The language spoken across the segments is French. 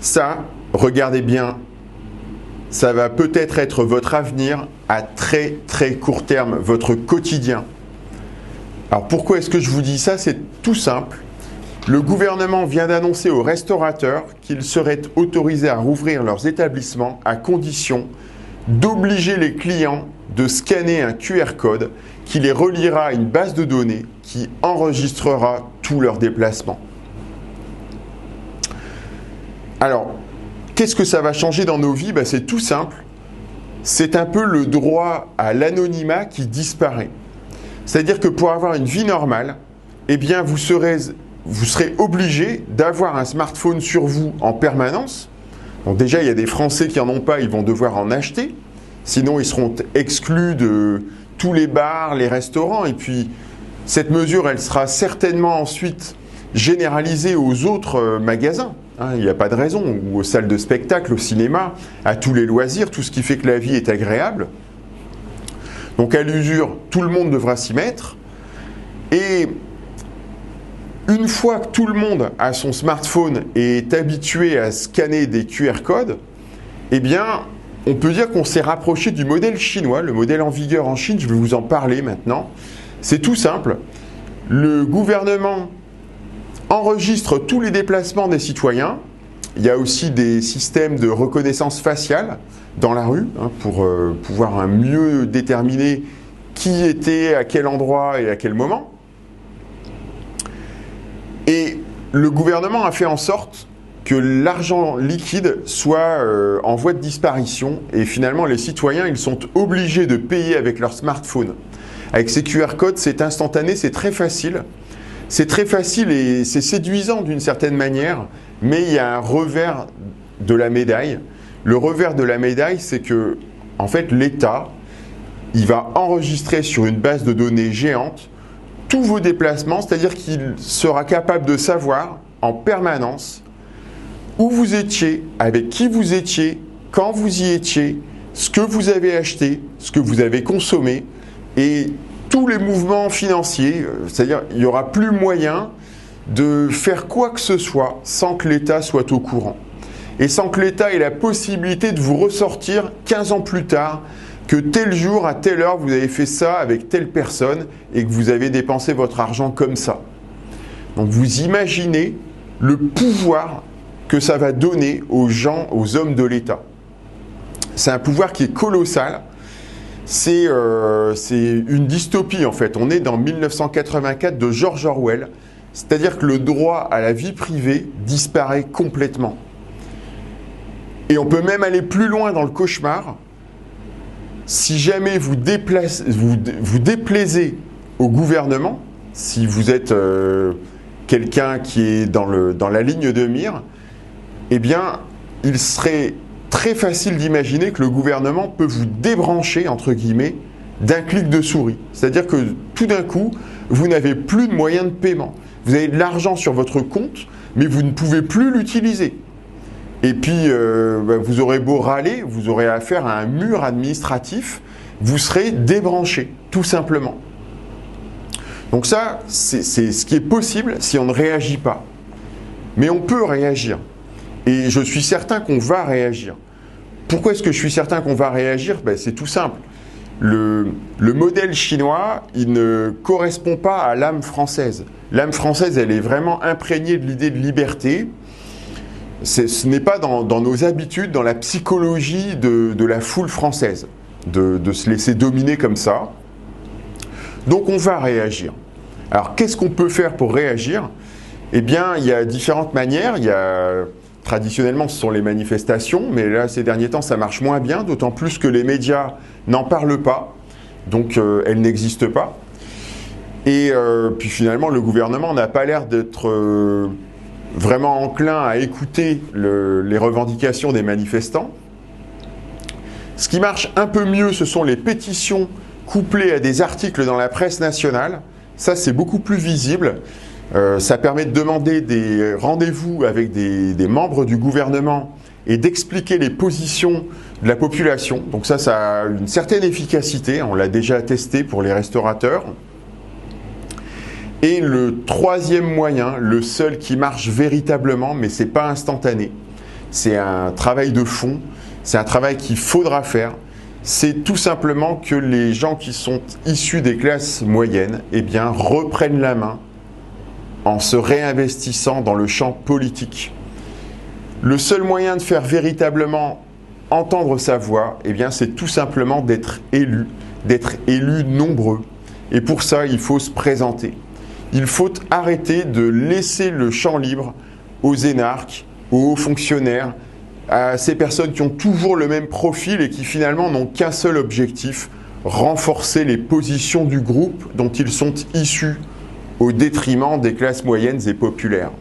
Ça, regardez bien, ça va peut-être être votre avenir à très très court terme, votre quotidien. Alors pourquoi est-ce que je vous dis ça? C'est tout simple. Le gouvernement vient d'annoncer aux restaurateurs qu'ils seraient autorisés à rouvrir leurs établissements à condition d'obliger les clients de scanner un QR code qui les reliera à une base de données qui enregistrera tous leurs déplacements. Alors, qu'est-ce que ça va changer dans nos vies? C'est tout simple. C'est un peu le droit à l'anonymat qui disparaît. C'est-à-dire que pour avoir une vie normale, eh bien, vous serez obligé d'avoir un smartphone sur vous en permanence. Donc déjà, il y a des Français qui n'en ont pas, ils vont devoir en acheter. Sinon, ils seront exclus de tous les bars, les restaurants. Et puis, cette mesure, elle sera certainement ensuite généralisée aux autres magasins. Il n'y a pas de raison. Ou aux salles de spectacle, au cinéma, à tous les loisirs, tout ce qui fait que la vie est agréable. Donc à l'usure, tout le monde devra s'y mettre. Et une fois que tout le monde a son smartphone et est habitué à scanner des QR codes, eh bien, on peut dire qu'on s'est rapproché du modèle chinois, le modèle en vigueur en Chine, je vais vous en parler maintenant. C'est tout simple. Le gouvernement enregistre tous les déplacements des citoyens. Il y a aussi des systèmes de reconnaissance faciale dans la rue pour pouvoir mieux déterminer qui était à quel endroit et à quel moment. Et le gouvernement a fait en sorte que l'argent liquide soit en voie de disparition et finalement les citoyens ils sont obligés de payer avec leur smartphone. Avec ces QR codes, c'est instantané, c'est très facile. C'est très facile et c'est séduisant d'une certaine manière, mais il y a un revers de la médaille. Le revers de la médaille, c'est que en fait, l'État, il va enregistrer sur une base de données géante tous vos déplacements, c'est-à-dire qu'il sera capable de savoir en permanence où vous étiez, avec qui vous étiez, quand vous y étiez, ce que vous avez acheté, ce que vous avez consommé et tous les mouvements financiers, c'est-à-dire il n'y aura plus moyen de faire quoi que ce soit sans que l'État soit au courant. Et sans que l'État ait la possibilité de vous ressortir 15 ans plus tard que tel jour, à telle heure, vous avez fait ça avec telle personne et que vous avez dépensé votre argent comme ça. Donc vous imaginez le pouvoir que ça va donner aux gens, aux hommes de l'État. C'est un pouvoir qui est colossal. C'est une dystopie en fait. On est dans 1984 de George Orwell. C'est-à-dire que le droit à la vie privée disparaît complètement. Et on peut même aller plus loin dans le cauchemar. Si jamais vous déplaisez au gouvernement, si vous êtes quelqu'un qui est dans la ligne de mire, eh bien, il serait très facile d'imaginer que le gouvernement peut vous débrancher, entre guillemets, d'un clic de souris. C'est-à-dire que tout d'un coup, vous n'avez plus de moyens de paiement. Vous avez de l'argent sur votre compte, mais vous ne pouvez plus l'utiliser. Et puis, vous aurez beau râler, vous aurez affaire à un mur administratif, vous serez débranché, tout simplement. Donc ça, c'est ce qui est possible si on ne réagit pas. Mais on peut réagir. Et je suis certain qu'on va réagir. Pourquoi est-ce que je suis certain qu'on va réagir? C'est tout simple. Le modèle chinois, il ne correspond pas à l'âme française. L'âme française, elle est vraiment imprégnée de l'idée de liberté. Ce n'est pas dans nos habitudes, dans la psychologie de la foule française, de se laisser dominer comme ça. Donc on va réagir. Alors qu'est-ce qu'on peut faire pour réagir? Eh bien, il y a différentes manières. Traditionnellement, ce sont les manifestations, mais là, ces derniers temps, ça marche moins bien, d'autant plus que les médias n'en parlent pas, donc elles n'existent pas. Et puis finalement, le gouvernement n'a pas l'air d'être vraiment enclin à écouter les revendications des manifestants. Ce qui marche un peu mieux, ce sont les pétitions couplées à des articles dans la presse nationale. Ça, c'est beaucoup plus visible. Ça permet de demander des rendez-vous avec des membres du gouvernement et d'expliquer les positions de la population. Donc ça a une certaine efficacité, on l'a déjà testé pour les restaurateurs. Et le troisième moyen, le seul qui marche véritablement, mais ce n'est pas instantané, c'est un travail de fond, c'est un travail qu'il faudra faire. C'est tout simplement que les gens qui sont issus des classes moyennes, eh bien, reprennent la main en se réinvestissant dans le champ politique. Le seul moyen de faire véritablement entendre sa voix, eh bien, c'est tout simplement d'être élus nombreux. Et pour ça, il faut se présenter. Il faut arrêter de laisser le champ libre aux énarques, aux hauts fonctionnaires, à ces personnes qui ont toujours le même profil et qui finalement n'ont qu'un seul objectif, renforcer les positions du groupe dont ils sont issus au détriment des classes moyennes et populaires.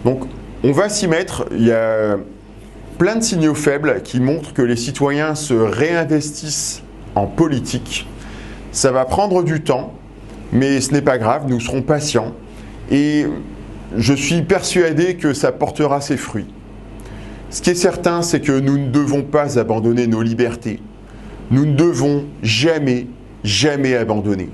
Donc, on va s'y mettre. Il y a plein de signaux faibles qui montrent que les citoyens se réinvestissent en politique. Ça va prendre du temps, mais ce n'est pas grave, nous serons patients. Et je suis persuadé que ça portera ses fruits. Ce qui est certain, c'est que nous ne devons pas abandonner nos libertés. Nous ne devons jamais, jamais abandonner.